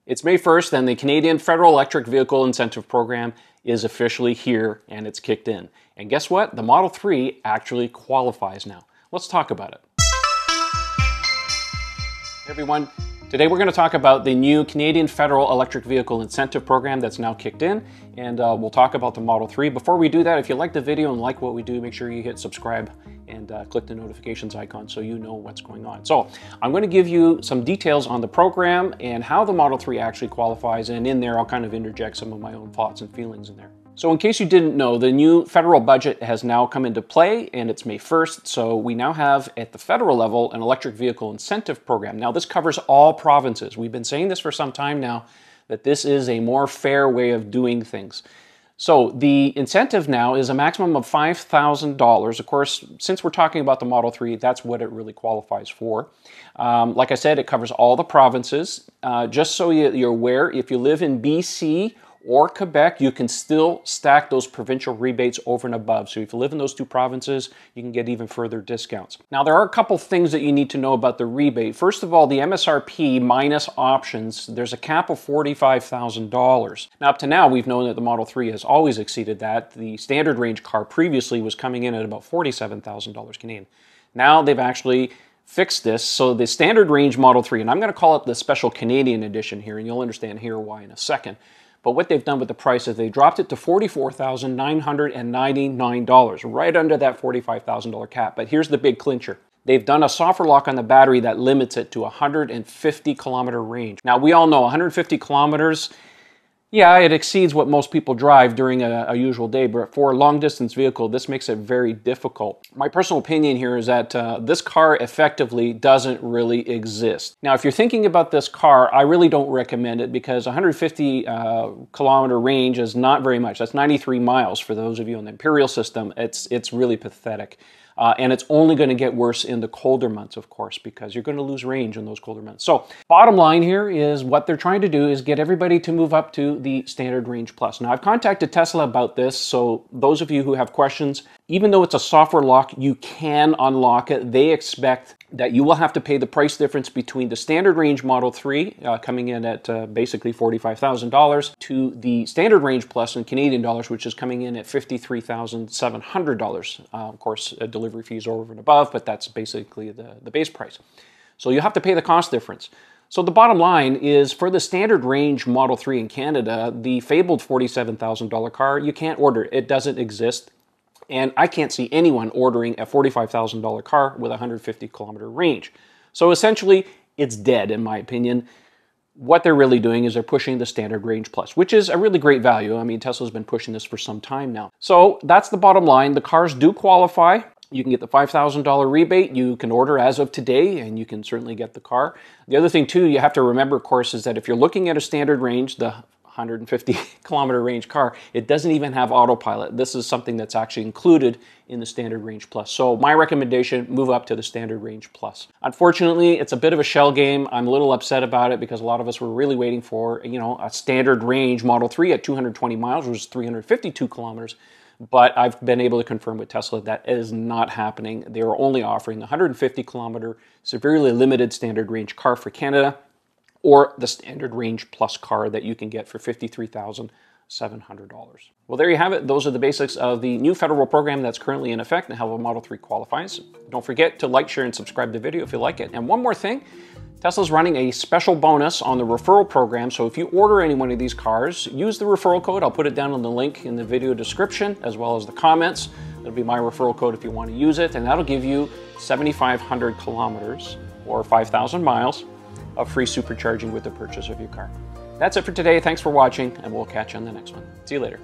It's May 1st and the Canadian Federal Electric Vehicle Incentive Program is officially here and it's kicked in. And guess what? The Model 3 actually qualifies now. Let's talk about it. Hey everyone, today we're going to talk about the new Canadian Federal Electric Vehicle Incentive Program that's now kicked in, and we'll talk about the Model 3. Before we do that, if you like the video and like what we do, make sure you hit subscribe and click the notifications icon so you know what's going on. So I'm going to give you some details on the program and how the Model 3 actually qualifies, and in there I'll kind of interject some of my own thoughts and feelings in there. So in case you didn't know, the new federal budget has now come into play and it's May 1st. So we now have at the federal level an electric vehicle incentive program. Now this covers all provinces. We've been saying this for some time now, that this is a more fair way of doing things. So the incentive now is a maximum of $5,000. Of course, since we're talking about the Model 3, that's what it really qualifies for. Like I said, it covers all the provinces. Just so you're aware, if you live in BC or Quebec, you can still stack those provincial rebates over and above. So if you live in those two provinces, you can get even further discounts. Now, there are a couple things that you need to know about the rebate. First of all, the MSRP minus options, there's a cap of $45,000. Now, up to now, we've known that the Model 3 has always exceeded that. The standard range car previously was coming in at about $47,000 Canadian. Now they've actually fixed this. So the standard range Model 3, and I'm going to call it the special Canadian edition here, and you'll understand here why in a second. But what they've done with the price is they dropped it to $44,999, right under that $45,000 cap. But here's the big clincher. They've done a software lock on the battery that limits it to 150 kilometer range. Now, we all know 150 kilometers, yeah, it exceeds what most people drive during a usual day, but for a long-distance vehicle, this makes it very difficult. My personal opinion here is that this car effectively doesn't really exist. Now, if you're thinking about this car, I really don't recommend it because 150 kilometer range is not very much. That's 93 miles for those of you in the Imperial system. It's really pathetic. And it's only going to get worse in the colder months, of course, because you're going to lose range in those colder months. So bottom line here is what they're trying to do is get everybody to move up to the standard range plus. Now, I've contacted Tesla about this, so those of you who have questions, even though it's a software lock, you can unlock it. They expect that you will have to pay the price difference between the standard range Model 3 coming in at basically $45,000 to the standard range plus in Canadian dollars, which is coming in at $53,700. Of course, delivery fees over and above, but that's basically the base price. So you have to pay the cost difference. So the bottom line is for the standard range Model 3 in Canada, the fabled $47,000 car, you can't order it. It doesn't exist. And I can't see anyone ordering a $45,000 car with a 150 kilometer range. So essentially, it's dead in my opinion. What they're really doing is they're pushing the standard range plus, which is a really great value. I mean, Tesla's been pushing this for some time now. So that's the bottom line. The cars do qualify. You can get the $5,000 rebate. You can order as of today, and you can certainly get the car. The other thing, too, you have to remember, of course, is that if you're looking at a standard range, the 150 kilometer range car, it doesn't even have autopilot. This is something that's actually included in the standard range plus. So my recommendation, move up to the standard range plus. Unfortunately, it's a bit of a shell game. I'm a little upset about it because a lot of us were really waiting for, you know, a standard range Model 3 at 220 miles, which is 352 kilometers. But I've been able to confirm with Tesla that is not happening. They are only offering the 150 kilometer severely limited standard range car for Canada, or the standard range plus car that you can get for $53,700. Well, there you have it. Those are the basics of the new federal program that's currently in effect and how the Model 3 qualifies. Don't forget to like, share, and subscribe to the video if you like it. And one more thing, Tesla's running a special bonus on the referral program. So if you order any one of these cars, use the referral code. I'll put it down on the link in the video description as well as the comments. That'll be my referral code if you want to use it. And that'll give you 7,500 kilometers or 5,000 miles of free supercharging with the purchase of your car. That's it for today. Thanks for watching, and we'll catch you on the next one. See you later.